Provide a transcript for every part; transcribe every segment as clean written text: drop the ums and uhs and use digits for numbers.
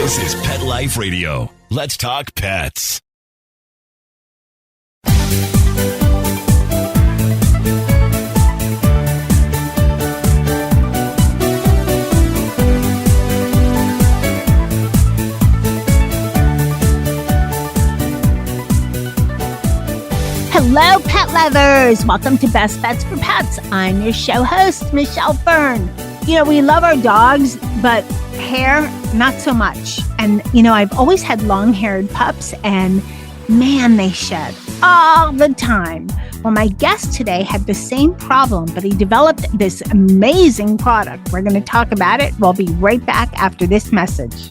This is Pet Life Radio. Let's talk pets. Hello, pet lovers. Welcome to Best Bets for Pets. I'm your show host, Michelle Fern. You know, we love our dogs, but hair, not so much. And, you know, I've always had long-haired pups, and man, they shed all the time. Well, my guest today had the same problem, but he developed this amazing product. We're going to talk about it. We'll be right back after this message.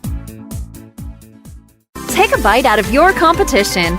Take a bite out of your competition.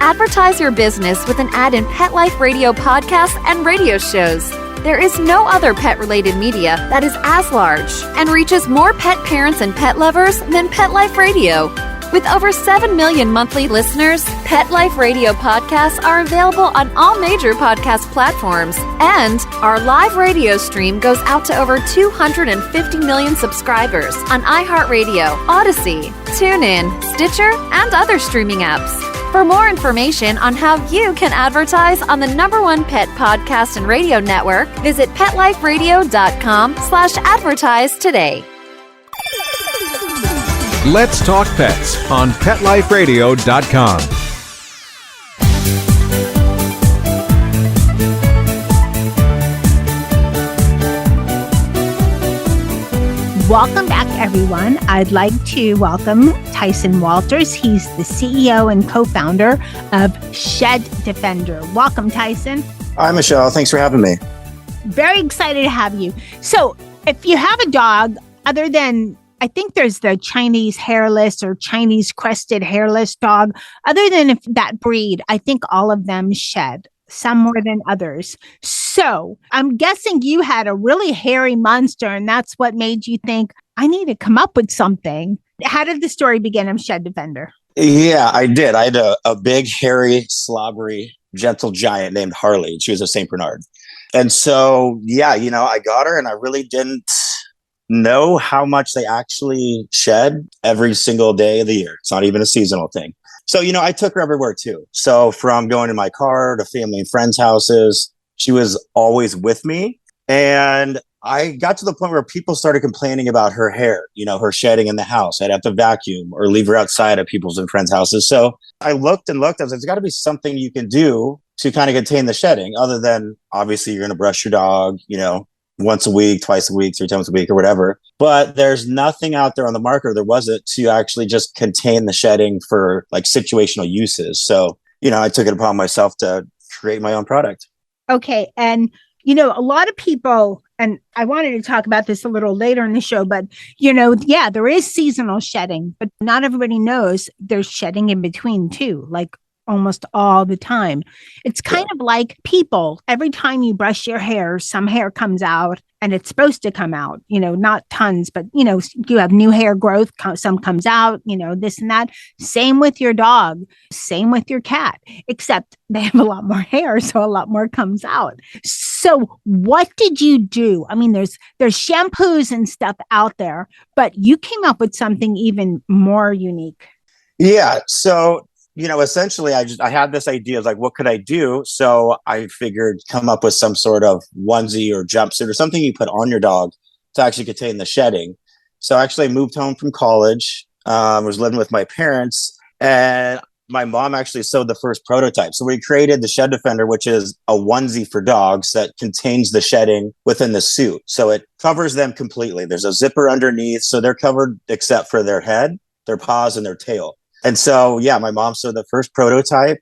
Advertise your business with an ad in Pet Life Radio podcasts and radio shows. There is no other pet-related media that is as large and reaches more pet parents and pet lovers than Pet Life Radio. With over 7 million monthly listeners, Pet Life Radio podcasts are available on all major podcast platforms, and our live radio stream goes out to over 250 million subscribers on iHeartRadio, Odyssey, TuneIn, Stitcher, and other streaming apps. For more information on how you can advertise on the #1 pet podcast and radio network, visit PetLifeRadio.com/advertise today. Let's Talk Pets on PetLifeRadio.com. Welcome back, everyone. I'd like to welcome Tyson Walters. He's the CEO and co-founder of Shed Defender. Welcome, Tyson. Hi, Michelle. Thanks for having me. Very excited to have you. So if you have a dog, other than, I think there's the Chinese hairless or Chinese crested hairless dog, other than if that breed, I think all of them shed, some more than others. So I'm guessing you had a really hairy monster, and that's what made you think, I need to come up with something. How did the story begin of Shed Defender? Yeah, I did. I had a big, hairy, slobbery, gentle giant named Harley. She was a St. Bernard. And so, yeah, you know, I got her and I really didn't know how much they actually shed every single day of the year. It's not even a seasonal thing. So, you know, I took her everywhere too. So from going in my car to family and friends' houses, she was always with me. And I got to the point where people started complaining about her hair, you know, her shedding in the house. I'd have to vacuum or leave her outside at people's and friends' houses. So I looked and looked. I was like, there's got to be something you can do to kind of contain the shedding, other than obviously you're going to brush your dog, you know, once a week, twice a week, 3 times a week or whatever. But there's nothing out there on the market, or there wasn't, to actually just contain the shedding for like situational uses. So, you know, I took it upon myself to create my own product. Okay. And, you know, a lot of people, and I wanted to talk about this a little later in the show, but, you know, yeah, there is seasonal shedding, but not everybody knows there's shedding in between too, like almost all the time. It's kind of like people. Every time you brush your hair, some hair comes out, and it's supposed to come out, you know, not tons, but, you know, you have new hair growth, some comes out, you know, this and that. Same with your dog, same with your cat, except they have a lot more hair, so a lot more comes out. So what did you do? I mean, there's shampoos and stuff out there, but you came up with something even more unique. Yeah. So, you know, essentially, I had this idea of like, what could I do? So I figured come up with some sort of onesie or jumpsuit or something you put on your dog to actually contain the shedding. So actually I moved home from college, was living with my parents, and my mom actually sewed the first prototype. So we created the Shed Defender, which is a onesie for dogs that contains the shedding within the suit. So it covers them completely. There's a zipper underneath, so they're covered except for their head, their paws, and their tail. And so, yeah, my mom sewed the first prototype.